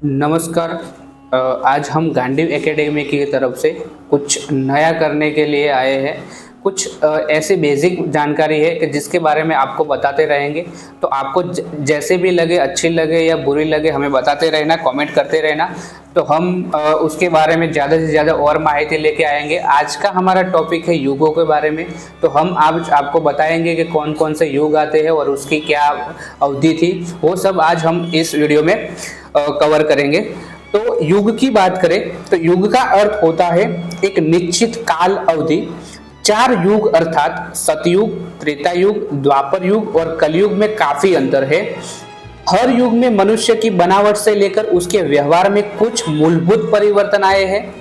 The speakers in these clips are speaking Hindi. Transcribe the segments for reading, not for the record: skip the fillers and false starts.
नमस्कार। आज हम गांडीव एकेडमी की तरफ से कुछ नया करने के लिए आए हैं। कुछ ऐसी बेसिक जानकारी है कि जिसके बारे में आपको बताते रहेंगे। तो आपको जैसे भी लगे, अच्छी लगे या बुरी लगे, हमें बताते रहना, कमेंट करते रहना। तो हम उसके बारे में ज़्यादा से ज़्यादा और माहिती लेके आएंगे। आज का हमारा टॉपिक है युगों के बारे में। तो हम आज आपको बताएंगे कि कौन कौन से युग आते हैं और उसकी क्या अवधि थी, वो सब आज हम इस वीडियो में कवर करेंगे। तो युग की बात करें तो युग का अर्थ होता है एक निश्चित काल अवधि। 4 युग अर्थात सतयुग, त्रेता युग, द्वापर युग और कलयुग में काफी अंतर है। हर युग में मनुष्य की बनावट से लेकर उसके व्यवहार में कुछ मूलभूत परिवर्तन आए हैं।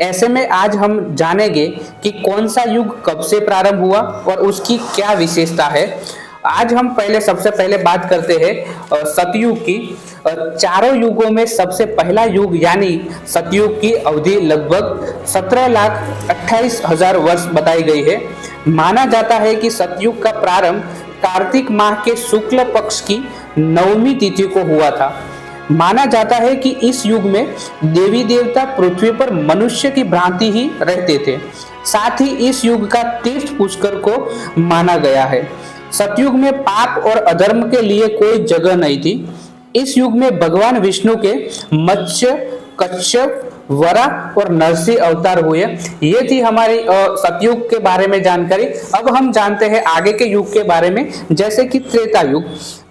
ऐसे में आज हम जानेंगे कि कौन सा युग कब से प्रारंभ हुआ और उसकी क्या विशेषता है। आज हम सबसे पहले बात करते हैं सतयुग की। चारों युगों में सबसे पहला युग यानी सतयुग की अवधि लगभग 17,28,000 वर्ष बताई गई है। माना जाता है कि सतयुग का प्रारंभ कार्तिक माह के शुक्ल पक्ष की 9वीं तिथि को हुआ था। माना जाता है कि इस युग में देवी देवता पृथ्वी पर मनुष्य की भांति ही रहते थे। साथ ही इस युग का तीर्थ पुष्कर को माना गया है। सतयुग में पाप और अधर्म के लिए कोई जगह नहीं थी। इस युग में भगवान विष्णु के मत्स्य, कच्छप, वराह और नरसिंह अवतार हुए। ये थी हमारी सतयुग के बारे में जानकारी। अब हम जानते हैं आगे के युग के बारे में, जैसे कि त्रेता युग।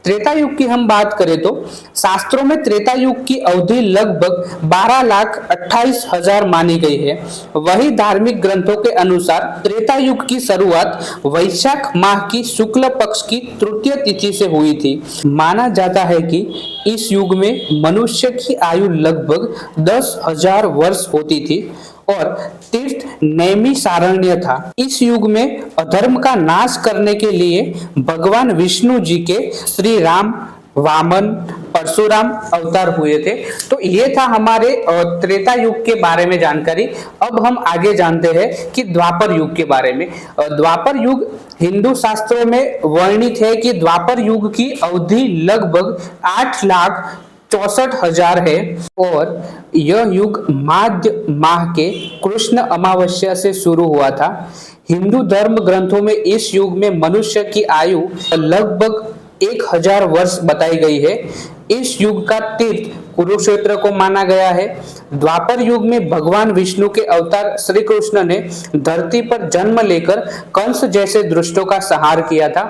त्रेता युग की हम बात करें तो शास्त्रों में त्रेता युग की अवधि लगभग 12,28,000 मानी गई है। वही धार्मिक ग्रंथों के अनुसार त्रेता युग की शुरुआत वैशाख माह की शुक्ल पक्ष की तृतीय तिथि से हुई थी। माना जाता है कि इस युग में मनुष्य की आयु लगभग 10,000 वर्ष होती थी और तीर्थ नैमिषारण्य था। इस युग में अधर्म का नाश करने के लिए भगवान विष्णु जी के श्री राम, वामन, परशुराम अवतार हुए थे। तो ये था हमारे त्रेता युग के बारे में जानकारी। अब हम आगे जानते हैं कि द्वापर युग के बारे में। द्वापर युग हिंदू शास्त्रों में वर्णित है कि द्वापर युग की अवधि लगभग 8,64,000 है और यह युग माघ माह के कृष्ण अमावस्या से शुरू हुआ था। हिंदू धर्म ग्रंथों में इस युग में मनुष्य की आयु लगभग 1,000 वर्ष बताई गई है। इस युग का तीर्थ कुरुक्षेत्र को माना गया है। द्वापर युग में भगवान विष्णु के अवतार श्री कृष्ण ने धरती पर जन्म लेकर कंस जैसे दुष्टों का संहार किया था।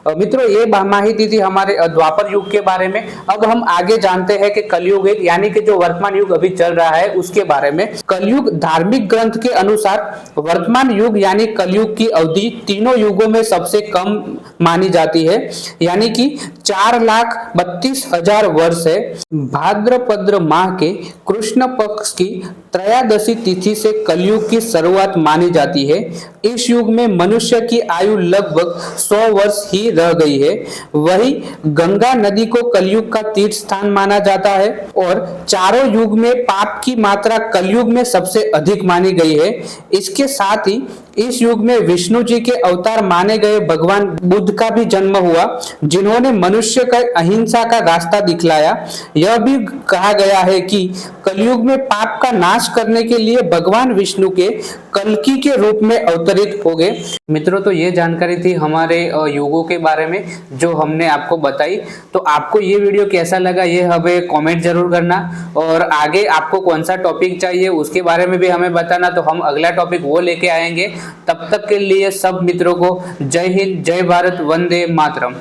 मित्रों, ये माहिती थी हमारे द्वापर युग के बारे में। अब हम आगे जानते हैं कि कलयुग यानी कि जो वर्तमान युग अभी चल रहा है उसके बारे में। कलयुग धार्मिक ग्रंथ के अनुसार वर्तमान युग यानी कलयुग की अवधि तीनों युगों में सबसे कम मानी जाती है, यानी कि 4,32,000 वर्ष है। भाद्रपद माह के कृष्ण पक्ष की त्रयोदशी तिथि से कलयुग की शुरुआत मानी जाती है। इस युग में मनुष्य की आयु लगभग 100 वर्ष ही रह गई है। वही गंगा नदी को कलयुग का तीर्थ स्थान माना जाता है और चारों युग में पाप की मात्रा कलयुग में सबसे अधिक मानी गई है। इसके साथ ही इस युग में विष्णु जी के अवतार माने गए भगवान बुद्ध का भी जन्म हुआ, जिन्होंने मनुष्य का अहिंसा का रास्ता दिखलाया। यह भी कहा गया है कि कलयुग में पाप का नाश करने के लिए भगवान विष्णु के कल्कि के रूप में अवतरित हो गए। मित्रों, तो ये जानकारी थी हमारे युगों के बारे में जो हमने आपको बताई। तो आपको ये वीडियो कैसा लगा ये हमें कमेंट जरूर करना और आगे आपको कौन सा टॉपिक चाहिए उसके बारे में भी हमें बताना। तो हम अगला टॉपिक वो लेके आएंगे। तब तक के लिए सब मित्रों को जय हिंद, जय भारत, वंदे मातरम।